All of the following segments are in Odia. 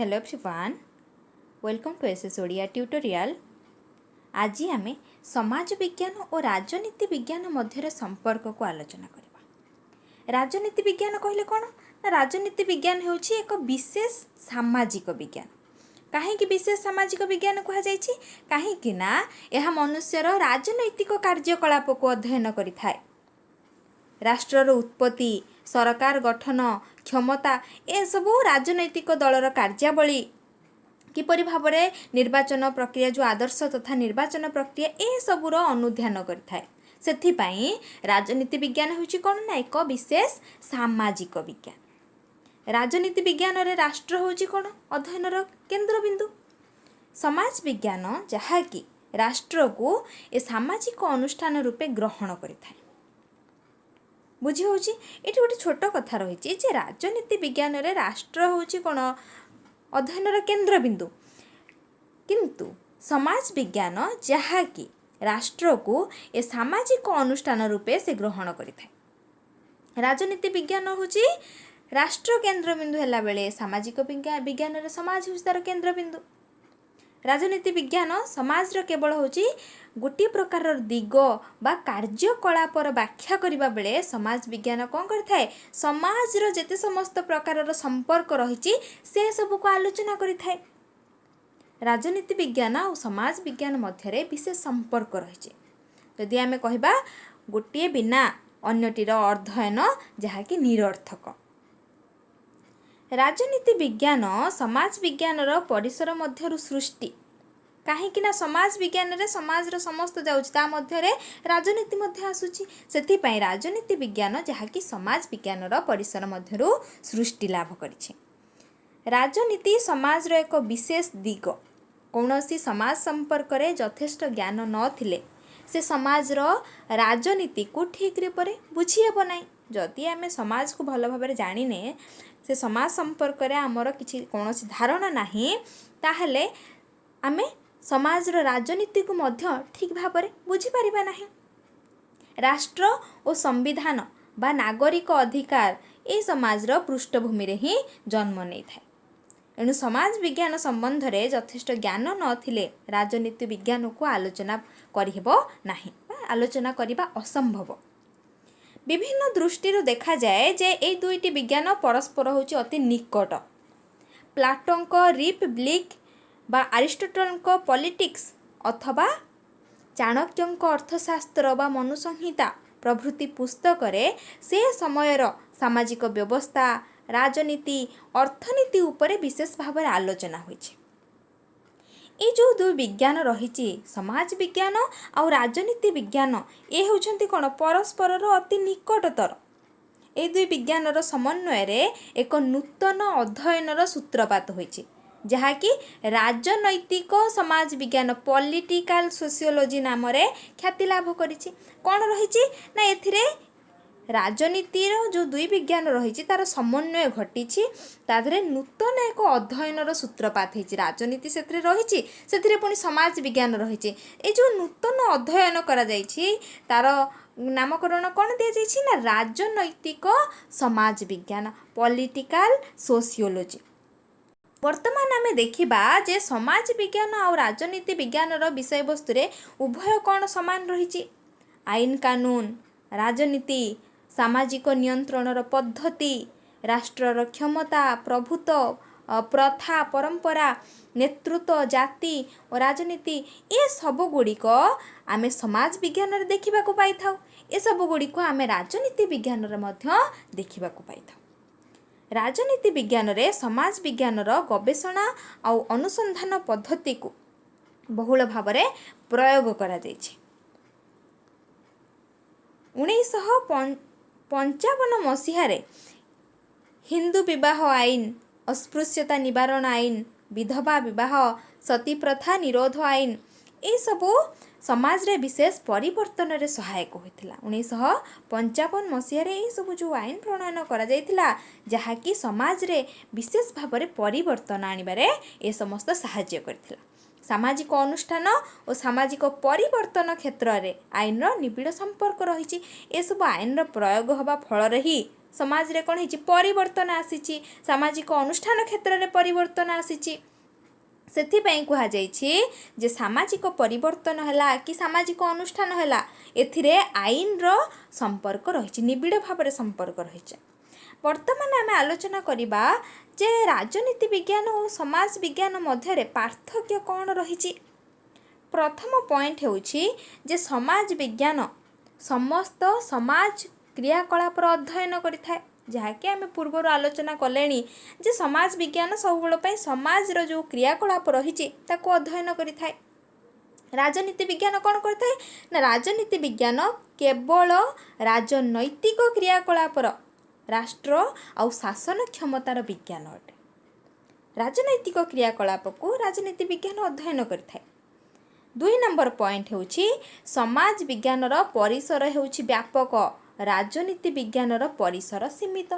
Hello everyone, welcome to SS Odia tutorial. आज आम समाज विज्ञान और राजनीति विज्ञान मध्य संपर्क को आलोचना करवा। राजनीति विज्ञान कहले कौन ना, राजनीति विज्ञान होची एक विशेष सामाजिक विज्ञान। कहीं विशेष सामाजिक विज्ञान कहुई कहीं यह मनुष्यर राजनैतिक कार्यकलाप को अध्ययन करिथाए। राष्ट्रर उत्पत्ति, सरकार गठन, क्षमता ए सबू राजनैतिक दलर कार्यावली किपरि भाव में निर्वाचन प्रक्रिया जो आदर्श तथा निर्वाचन प्रक्रिया ए सबूर अनुध्यान करिथाए। सेथिपाई राजनीति विज्ञान होची कौन ना, एक विशेष सामाजिक विज्ञान। राजनीति विज्ञान रे राष्ट्र होची कौन अध्ययनर केन्द्रबिंदु। समाज विज्ञान जहाँकि राष्ट्र को ए सामाजिक अनुष्ठान रूपे ग्रहण करिथाए। बुझी होची ये गोटे छोट कथा रही जे राजनीति विज्ञान रे राष्ट्र होची कौन अध्ययनर केन्द्रबिंदु, किंतु समाज विज्ञान जहाँकि राष्ट्र को ए सामाजिक अनुष्ठान रूपे से ग्रहण करिथाए। राजनीति विज्ञान होची राष्ट्र केन्द्रबिंदु हैला बेले सामाजिक विज्ञान रे समाज होची तार केन्द्रबिंदु। राजनीति विज्ञान समाज केवल होची गोटे प्रकार दिग बा कार्यकलापर व्याख्या करबा बेले समाज विज्ञान कौन करथाए, समाजर जेते समस्त प्रकार संपर्क रही से सब को आलोचना करिथाए। राजनीति विज्ञान और समाज विज्ञान मध्य विशेष संपर्क रही। यदि आमे कहबा गोटे बिना अन्यटीर अध्ययन जहाँकि निरर्थक। राजनीति विज्ञान समाज विज्ञानर परिसर मध्यरु सृष्टि, कहीं समाज विज्ञान रे समाजर समस्त जाउछि मध्य राजनीति मध्य आसुछि। सेथिपाई राजनीति विज्ञान जहाँकि समाज विज्ञानर परिसर मध्यरु सृष्टि लाभ करिछि। राजनीति समाजर एक विशेष दिग। कौनसी समाज संपर्क रे यथेष्ट ज्ञान नथिले से समाजर राजनीति को ठीक रे बुझी हेब नाही। जदि आमे समाज को भल भाव जानिने से समाज संपर्क रे आमर किछि कौनसी धारणा नाही, ताहले आमे समाजर राजनीति को मध्य ठीक भाव में बुझी पारिबा नाही। राष्ट्र और संविधान बा नागरिक अधिकार ए समाजर पृष्ठभूमि रे ही जन्म नहीं थाए। एणु समाज विज्ञान संबंध रे यथेष्ट ज्ञान नथिले राजनीति विज्ञान को आलोचना करिहेबो नाही, आलोचना करिबा असंभव। विभिन्न दृष्टि देखा जाए जे ए दुईटी विज्ञान परस्पर होची अति निकट। प्लाटोंक रिपब्लिक बा अरिस्टोटलक पॉलिटिक्स अथवा चाणक्यंक अर्थशास्त्र बा मनुसंहिता प्रभृति पुस्तक रे से समयर सामाजिक व्यवस्था, राजनीति, अर्थनीति उपरे विशेष भाव में आलोचना होइछि। ये जो दु विज्ञान रही समाज विज्ञान और राजनीति विज्ञान ये होछंती कोन परस्पर अति निकटतर। ए दुई विज्ञानर समन्वय रे एक नूतन अध्ययनर सूत्रपात होइछि, जहाँकि राजनैतिक समाज विज्ञान पॉलिटिकल सोशियोलॉजी नाम रे ख्याति लाभ करिछि। कौन रही ना, एथिरे राजनीतिर जो दुई विज्ञान रही तार समन्वय घटी ताधरे नूतन एक अध्ययनर सूत्रपात होइछि। राजनीति सेथिरे रही, सेथिरे पुणी समाज विज्ञान रही। ए जो नूतन अध्ययन करा जाइछि तार नामकरण कौन दिया जाइछि ना, राजनैतिक समाज विज्ञान पॉलिटिकल सोशियोलॉजी। वर्तमान आमे देखिबा जे समाज विज्ञान और राजनीति विज्ञानर विषय वस्तु रे उभय कौन समान रही। आईन कानून, राजनीति, सामाजिक नियंत्रणर पद्धति, राष्ट्रर क्षमता, प्रभुत्व, प्रथा, परंपरा, नेतृत्व, जाति और राजनीति ये सब गुड़िक आमे समाज विज्ञान रे देखिबा को पाई थाउ। ये सब गुड़िक आमे राजनीति विज्ञान रे मध्य देखिबा को पाई थाउ। राजनीति विज्ञान रे समाज विज्ञानर गवेषणा और अनुसंधान पद्धति को बहुल भाव में प्रयोग करा जाइछि। 1955 मसीहारे हिंदू विवाह आईन, अस्पृश्यता निवारण आईन, विधवा विवाह, सती प्रथा निरोध आईन ये सबू समाज रे विशेष परिवर्तन रे सहायक होइथिला। 1955 मसीह रे ये सब जो आईन प्रणयन करा जाइथिला जहाँकि समाज रे विशेष भाव में परिवर्तन आनिबारे ए समस्त सहाय्य करथिला। सामाजिक अनुष्ठान और सामाजिक परिवर्तन क्षेत्र में आईन निबिड़ संपर्क रही। ए सब आईन प्रयोग हवा फल ही समाज रे कौन है परिवर्तन आसी सामाजिक अनुष्ठान क्षेत्र में परिवर्तन आसी ସେଥିପାଇଁ କୁହାଯାଇଛି ଯେ ସାମାଜିକ ପରିବର୍ତ୍ତନ ହେଲା କି ସାମାଜିକ ଅନୁଷ୍ଠାନ ହେଲା ଏଥିରେ ଆଇନର ସମ୍ପର୍କ ରହିଛି ନିବିଡ଼ ଭାବରେ ସମ୍ପର୍କ ରହିଛି। ବର୍ତ୍ତମାନ ଆମେ ଆଲୋଚନା କରିବା ଯେ ରାଜନୀତି ବିଜ୍ଞାନ ଓ ସମାଜ ବିଜ୍ଞାନ ମଧ୍ୟରେ ପାର୍ଥକ୍ୟ କ'ଣ ରହିଛି। ପ୍ରଥମ ପଏଣ୍ଟ ହେଉଛି ଯେ ସମାଜ ବିଜ୍ଞାନ ସମସ୍ତ ସମାଜ କ୍ରିୟାକଳାପର ଅଧ୍ୟୟନ କରିଥାଏ ଯାହାକି ଆମେ ପୂର୍ବରୁ ଆଲୋଚନା କଲେଣି ଯେ ସମାଜ ବିଜ୍ଞାନ ସବୁବେଳ ପାଇଁ ସମାଜର ଯେଉଁ କ୍ରିୟାକଳାପ ରହିଛି ତାକୁ ଅଧ୍ୟୟନ କରିଥାଏ। ରାଜନୀତି ବିଜ୍ଞାନ କ'ଣ କରିଥାଏ ନା ରାଜନୀତି ବିଜ୍ଞାନ କେବଳ ରାଜନୈତିକ କ୍ରିୟାକଳାପର ରାଷ୍ଟ୍ର ଆଉ ଶାସନ କ୍ଷମତାର ବିଜ୍ଞାନ ଅଟେ। ରାଜନୈତିକ କ୍ରିୟାକଳାପକୁ ରାଜନୀତି ବିଜ୍ଞାନ ଅଧ୍ୟୟନ କରିଥାଏ। 2 ନମ୍ବର ପଏଣ୍ଟ ହେଉଛି ସମାଜ ବିଜ୍ଞାନର ପରିସର ହେଉଛି ବ୍ୟାପକ ରାଜନୀତି ବିଜ୍ଞାନର ପରିସର ସୀମିତ।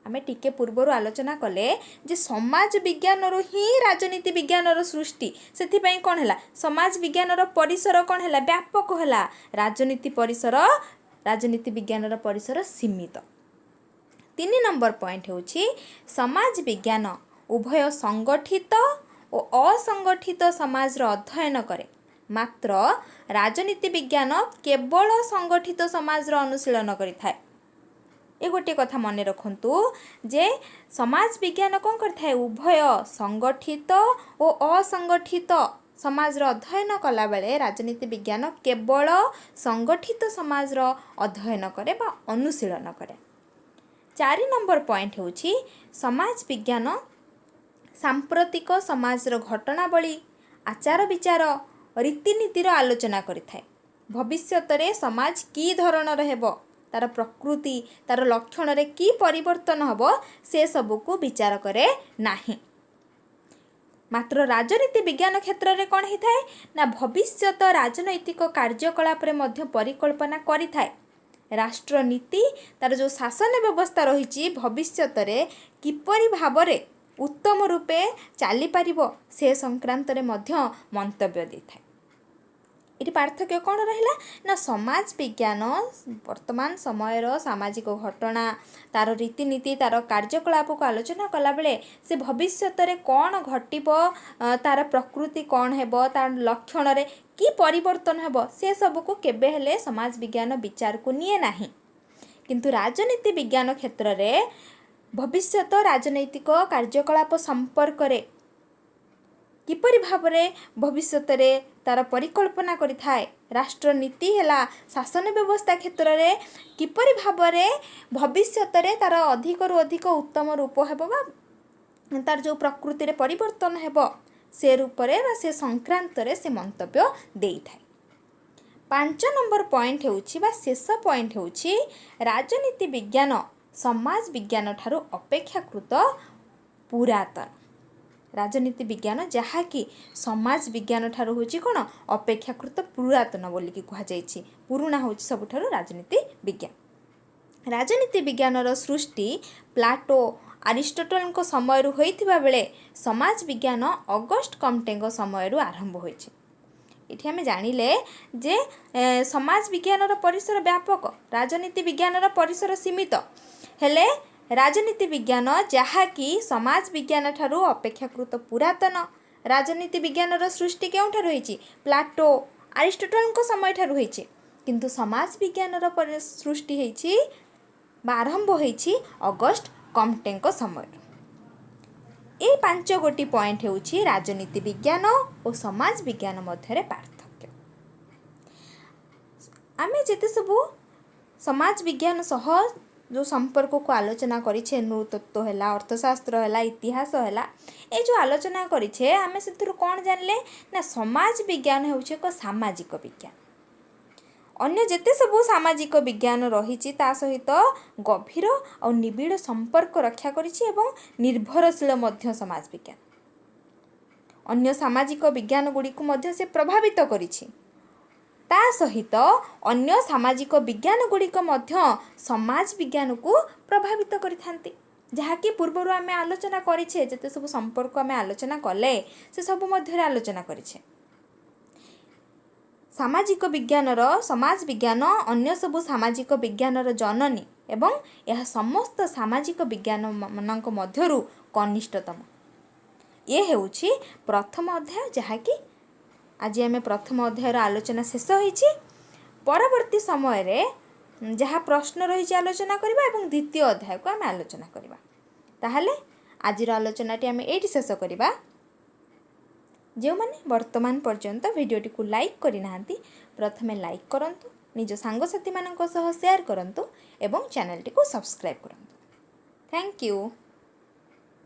ଆମେ ଟିକେ ପୂର୍ବରୁ ଆଲୋଚନା କଲେ ଯେ ସମାଜ ବିଜ୍ଞାନରୁ ହିଁ ରାଜନୀତି ବିଜ୍ଞାନର ସୃଷ୍ଟି ସେଥିପାଇଁ କ'ଣ ହେଲା ସମାଜ ବିଜ୍ଞାନର ପରିସର କ'ଣ ହେଲା ବ୍ୟାପକ ହେଲା ରାଜନୀତି ବିଜ୍ଞାନର ପରିସର ସୀମିତ। 3 ନମ୍ବର ପଏଣ୍ଟ ହେଉଛି ସମାଜ ବିଜ୍ଞାନ ଉଭୟ ସଂଗଠିତ ଓ ଅସଂଗଠିତ ସମାଜର ଅଧ୍ୟୟନ କରେ ମାତ୍ର ରାଜନୀତି ବିଜ୍ଞାନ କେବଳ ସଂଗଠିତ ସମାଜର ଅନୁଶୀଳନ କରିଥାଏ। ଏ ଗୋଟିଏ କଥା ମନେ ରଖନ୍ତୁ ଯେ ସମାଜ ବିଜ୍ଞାନ କ'ଣ କରିଥାଏ ଉଭୟ ସଂଗଠିତ ଓ ଅସଂଗଠିତ ସମାଜର ଅଧ୍ୟୟନ କଲାବେଳେ ରାଜନୀତି ବିଜ୍ଞାନ କେବଳ ସଂଗଠିତ ସମାଜର ଅଧ୍ୟୟନ କରେ ବା ଅନୁଶୀଳନ କରେ। 4 ନମ୍ବର ପଏଣ୍ଟ ହେଉଛି ସମାଜ ବିଜ୍ଞାନ ସାମ୍ପ୍ରତିକ ସମାଜର ଘଟଣାବଳୀ ଆଚାର ବିଚାର ରୀତିନୀତିର ଆଲୋଚନା କରିଥାଏ। ଭବିଷ୍ୟତରେ ସମାଜ କି ଧରଣର ହେବ ତାର ପ୍ରକୃତି ତାର ଲକ୍ଷଣରେ କି ପରିବର୍ତ୍ତନ ହେବ ସେ ସବୁକୁ ବିଚାର କରେ ନାହିଁ। ମାତ୍ର ରାଜନୀତି ବିଜ୍ଞାନ କ୍ଷେତ୍ରରେ କ'ଣ ହେଇଥାଏ ନା ଭବିଷ୍ୟତ ରାଜନୈତିକ କାର୍ଯ୍ୟକଳାପରେ ମଧ୍ୟ ପରିକଳ୍ପନା କରିଥାଏ। ରାଷ୍ଟ୍ରନୀତି ତାର ଯେଉଁ ଶାସନ ବ୍ୟବସ୍ଥା ରହିଛି ଭବିଷ୍ୟତରେ କିପରି ଭାବରେ ଉତ୍ତମ ରୂପେ ଚାଲିପାରିବ ସେ ସଂକ୍ରାନ୍ତରେ ମଧ୍ୟ ମନ୍ତବ୍ୟ ଦେଇଥାଏ। ଏଠି ପାର୍ଥକ୍ୟ କ'ଣ ରହିଲା ନା ସମାଜ ବିଜ୍ଞାନ ବର୍ତ୍ତମାନ ସମୟର ସାମାଜିକ ଘଟଣା ତାର ରୀତିନୀତି ତାର କାର୍ଯ୍ୟକଳାପକୁ ଆଲୋଚନା କଲାବେଳେ ସେ ଭବିଷ୍ୟତରେ କ'ଣ ଘଟିବ ତାର ପ୍ରକୃତି କ'ଣ ହେବ ତାର ଲକ୍ଷଣରେ କି ପରିବର୍ତ୍ତନ ହେବ ସେ ସବୁକୁ କେବେ ହେଲେ ସମାଜ ବିଜ୍ଞାନ ବିଚାରକୁ ନିଏ ନାହିଁ। କିନ୍ତୁ ରାଜନୀତି ବିଜ୍ଞାନ କ୍ଷେତ୍ରରେ ଭବିଷ୍ୟତ ରାଜନୈତିକ କାର୍ଯ୍ୟକଳାପ ସମ୍ପର୍କରେ କିପରି ଭାବରେ ଭବିଷ୍ୟତରେ ତାର ପରିକଳ୍ପନା କରିଥାଏ ରାଷ୍ଟ୍ରନୀତି ହେଲା ଶାସନ ବ୍ୟବସ୍ଥା କ୍ଷେତ୍ରରେ କିପରି ଭାବରେ ଭବିଷ୍ୟତରେ ତାର ଅଧିକରୁ ଅଧିକ ଉତ୍ତମ ରୂପ ହେବ ବା ତାର ଯେଉଁ ପ୍ରକୃତିରେ ପରିବର୍ତ୍ତନ ହେବ ସେ ରୂପରେ ବା ସେ ସଂକ୍ରାନ୍ତରେ ସେ ମନ୍ତବ୍ୟ ଦେଇଥାଏ। 5 ନମ୍ବର ପଏଣ୍ଟ ହେଉଛି ବା ଶେଷ ପଏଣ୍ଟ ହେଉଛି ରାଜନୀତି ବିଜ୍ଞାନ ସମାଜ ବିଜ୍ଞାନ ଠାରୁ ଅପେକ୍ଷାକୃତ ପୁରାତନ। ରାଜନୀତି ବିଜ୍ଞାନ ଯାହାକି ସମାଜ ବିଜ୍ଞାନ ଠାରୁ ହେଉଛି କ'ଣ ଅପେକ୍ଷାକୃତ ପୁରାତନ ବୋଲିକି କୁହାଯାଇଛି। ପୁରୁଣା ହେଉଛି ସବୁଠାରୁ ରାଜନୀତି ବିଜ୍ଞାନ। ରାଜନୀତି ବିଜ୍ଞାନର ସୃଷ୍ଟି ପ୍ଲାଟୋ ଆରିଷ୍ଟଟଲଙ୍କ ସମୟରୁ ହୋଇଥିବା ବେଳେ ସମାଜ ବିଜ୍ଞାନ ଅଗଷ୍ଟ କମ୍ଟେଙ୍କ ସମୟରୁ ଆରମ୍ଭ ହୋଇଛି। ଏଠି ଆମେ ଜାଣିଲେ ଯେ ସମାଜ ବିଜ୍ଞାନର ପରିସର ବ୍ୟାପକ ରାଜନୀତି ବିଜ୍ଞାନର ପରିସର ସୀମିତ ହେଲେ ରାଜନୀତି ବିଜ୍ଞାନ ଯାହାକି ସମାଜ ବିଜ୍ଞାନ ଠାରୁ ଅପେକ୍ଷାକୃତ ପୁରାତନ। ରାଜନୀତି ବିଜ୍ଞାନର ସୃଷ୍ଟି କେଉଁଠାରୁ ହୋଇଛି ପ୍ଲାଟୋ ଆରିଷ୍ଟଟଲଙ୍କ ସମୟଠାରୁ ହୋଇଛି କିନ୍ତୁ ସମାଜ ବିଜ୍ଞାନର ସୃଷ୍ଟି ହୋଇଛି ବା ଆରମ୍ଭ ହୋଇଛି ଅଗଷ୍ଟ କମ୍ଟେଙ୍କ ସମୟରୁ। এই 5 ପଏଣ୍ଟ ହେଉଛି ରାଜନୀତି ବିଜ୍ଞାନ ଓ ସମାଜ ବିଜ୍ଞାନ ମଧ୍ୟରେ ପାର୍ଥକ୍ୟ। ଆମେ ଯେତେ ସବୁ ସମାଜ ବିଜ୍ଞାନ ସହ ଯେଉଁ ସମ୍ପର୍କକୁ ଆଲୋଚନା କରିଛେ ନୃତତ୍ତ୍ୱ ହେଲା ଅର୍ଥଶାସ୍ତ୍ର ହେଲା ଇତିହାସ ହେଲା ଏ ଯେଉଁ ଆଲୋଚନା କରିଛେ ଆମେ ସେଥିରୁ କ'ଣ ଜାଣିଲେ ନା ସମାଜ ବିଜ୍ଞାନ ହେଉଛି ଏକ ସାମାଜିକ ବିଜ୍ଞାନ। ଅନ୍ୟ ଯେତେ ସବୁ ସାମାଜିକ ବିଜ୍ଞାନ ରହିଛି ତା ସହିତ ଗଭୀର ଆଉ ନିବିଡ଼ ସମ୍ପର୍କ ରକ୍ଷା କରିଛି ଏବଂ ନିର୍ଭରଶୀଳ ମଧ୍ୟ ସମାଜ ବିଜ୍ଞାନ ଅନ୍ୟ ସାମାଜିକ ବିଜ୍ଞାନ ଗୁଡ଼ିକୁ ମଧ୍ୟ ସେ ପ୍ରଭାବିତ କରିଛି। ତା ସହିତ ଅନ୍ୟ ସାମାଜିକ ବିଜ୍ଞାନ ଗୁଡ଼ିକ ମଧ୍ୟ ସମାଜ ବିଜ୍ଞାନକୁ ପ୍ରଭାବିତ କରିଥାନ୍ତି ଯାହାକି ପୂର୍ବରୁ ଆମେ ଆଲୋଚନା କରିଛେ ଯେତେ ସବୁ ସମ୍ପର୍କ ଆମେ ଆଲୋଚନା କଲେ ସେ ସବୁ ମଧ୍ୟରେ ଆଲୋଚନା କରିଛେ। ସାମାଜିକ ବିଜ୍ଞାନର ସମାଜ ବିଜ୍ଞାନ ଅନ୍ୟ ସବୁ ସାମାଜିକ ବିଜ୍ଞାନର ଜନନୀ ଏବଂ ଏହା ସମସ୍ତ ସାମାଜିକ ବିଜ୍ଞାନ ମାନଙ୍କ ମଧ୍ୟରୁ କନିଷ୍ଠତମ। ଏ ହେଉଛି ପ୍ରଥମ ଅଧ୍ୟାୟ, ଯାହାକି ଆଜି ଆମେ ପ୍ରଥମ ଅଧ୍ୟାୟର ଆଲୋଚନା ଶେଷ ହୋଇଛି। ପରବର୍ତ୍ତୀ ସମୟରେ ଯାହା ପ୍ରଶ୍ନ ରହିଛି ଆଲୋଚନା କରିବା ଏବଂ ଦ୍ୱିତୀୟ ଅଧ୍ୟାୟକୁ ଆମେ ଆଲୋଚନା କରିବା। ତାହେଲେ ଆଜିର ଆଲୋଚନାଟି ଆମେ ଏଇଠି ଶେଷ କରିବା। ଯେଉଁମାନେ ବର୍ତ୍ତମାନ ପର୍ଯ୍ୟନ୍ତ ଭିଡ଼ିଓଟିକୁ ଲାଇକ୍ କରିନାହାନ୍ତି, ପ୍ରଥମେ ଲାଇକ୍ କରନ୍ତୁ, ନିଜ ସାଙ୍ଗସାଥିମାନଙ୍କ ସହ ସେୟାର କରନ୍ତୁ ଏବଂ ଚ୍ୟାନେଲଟିକୁ ସବସ୍କ୍ରାଇବ୍ କରନ୍ତୁ। Thank you.